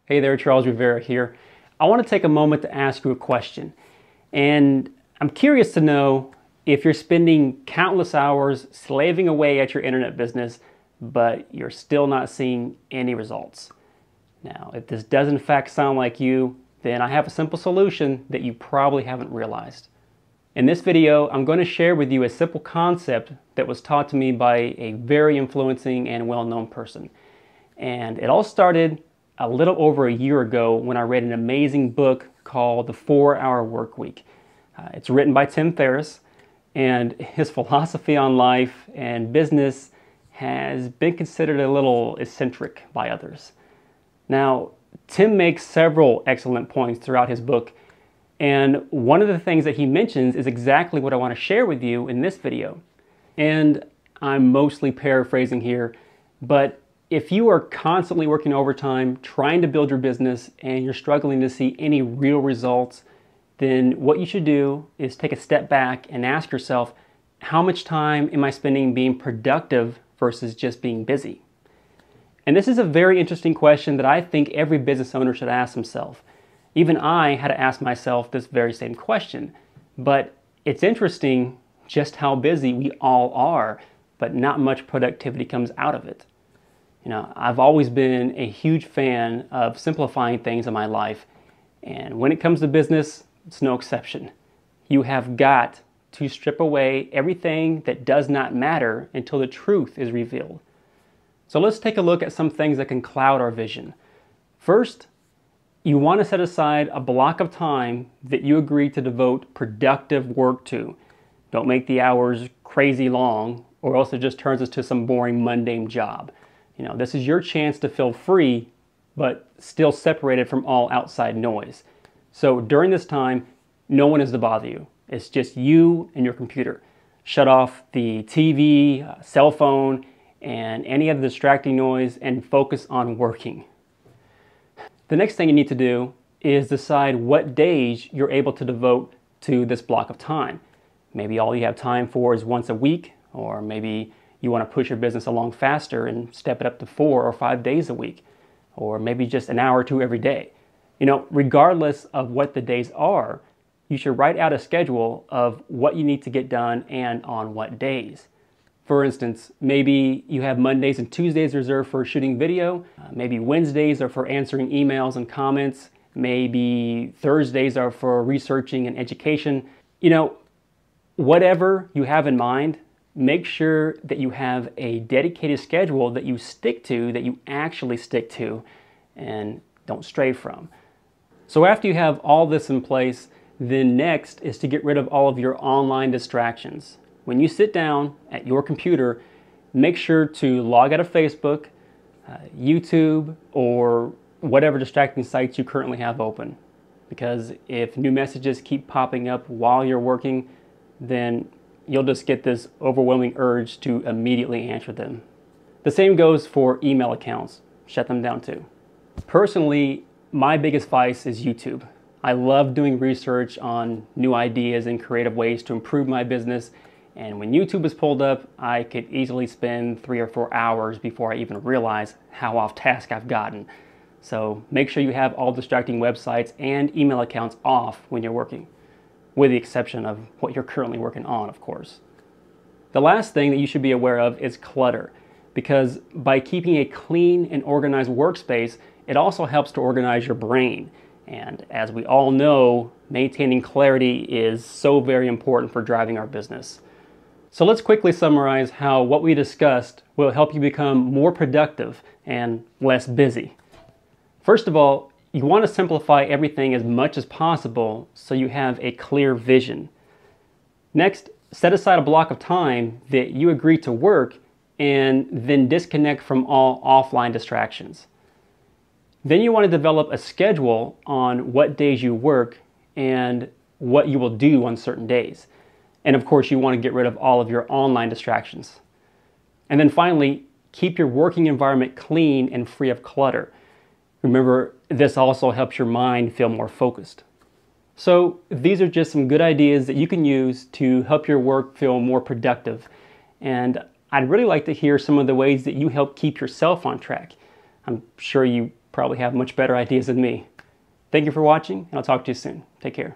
Hey there, Charles Rivera here. I want to take a moment to ask you a question. And I'm curious to know if you're spending countless hours slaving away at your internet business, but you're still not seeing any results. Now, if this does in fact sound like you, then I have a simple solution that you probably haven't realized. In this video, I'm going to share with you a simple concept that was taught to me by a very influencing and well-known person. And it all started a little over a year ago when I read an amazing book called The 4-Hour Workweek. It's written by Tim Ferriss, and his philosophy on life and business has been considered a little eccentric by others. Now, Tim makes several excellent points throughout his book, and one of the things that he mentions is exactly what I want to share with you in this video. And I'm mostly paraphrasing here, but if you are constantly working overtime, trying to build your business, and you're struggling to see any real results, then what you should do is take a step back and ask yourself, how much time am I spending being productive versus just being busy? And this is a very interesting question that I think every business owner should ask himself. Even I had to ask myself this very same question. But it's interesting just how busy we all are, but not much productivity comes out of it. You know, I've always been a huge fan of simplifying things in my life, and when it comes to business, it's no exception. You have got to strip away everything that does not matter until the truth is revealed. So let's take a look at some things that can cloud our vision. First, you want to set aside a block of time that you agree to devote productive work to. Don't make the hours crazy long, or else it just turns into some boring, mundane job. You know, this is your chance to feel free, but still separated from all outside noise. So during this time, no one is to bother you. It's just you and your computer. Shut off the TV, cell phone, and any other distracting noise, and focus on working. The next thing you need to do is decide what days you're able to devote to this block of time. Maybe all you have time for is once a week, or maybe you want to push your business along faster and step it up to 4 or 5 days a week, or maybe just an hour or two every day. You know, regardless of what the days are, you should write out a schedule of what you need to get done and on what days. For instance, maybe you have Mondays and Tuesdays reserved for shooting video. Maybe Wednesdays are for answering emails and comments. Maybe Thursdays are for researching and education. You know, whatever you have in mind, make sure that you have a dedicated schedule that you stick to, that you actually stick to, and don't stray from. So after you have all this in place, then next is to get rid of all of your online distractions. When you sit down at your computer, make sure to log out of Facebook, YouTube, or whatever distracting sites you currently have open. Because if new messages keep popping up while you're working, then you'll just get this overwhelming urge to immediately answer them. The same goes for email accounts. Shut them down too. Personally, my biggest vice is YouTube. I love doing research on new ideas and creative ways to improve my business. And when YouTube is pulled up, I could easily spend 3 or 4 hours before I even realize how off task I've gotten. So make sure you have all distracting websites and email accounts off when you're working, with the exception of what you're currently working on, of course. The last thing that you should be aware of is clutter, because by keeping a clean and organized workspace, it also helps to organize your brain. And as we all know, maintaining clarity is so very important for driving our business. So let's quickly summarize how what we discussed will help you become more productive and less busy. First of all, you want to simplify everything as much as possible so you have a clear vision. Next, set aside a block of time that you agree to work and then disconnect from all offline distractions. Then you want to develop a schedule on what days you work and what you will do on certain days. And of course, you want to get rid of all of your online distractions. And then finally, keep your working environment clean and free of clutter. Remember, this also helps your mind feel more focused. So these are just some good ideas that you can use to help your work feel more productive. And I'd really like to hear some of the ways that you help keep yourself on track. I'm sure you probably have much better ideas than me. Thank you for watching, and I'll talk to you soon. Take care.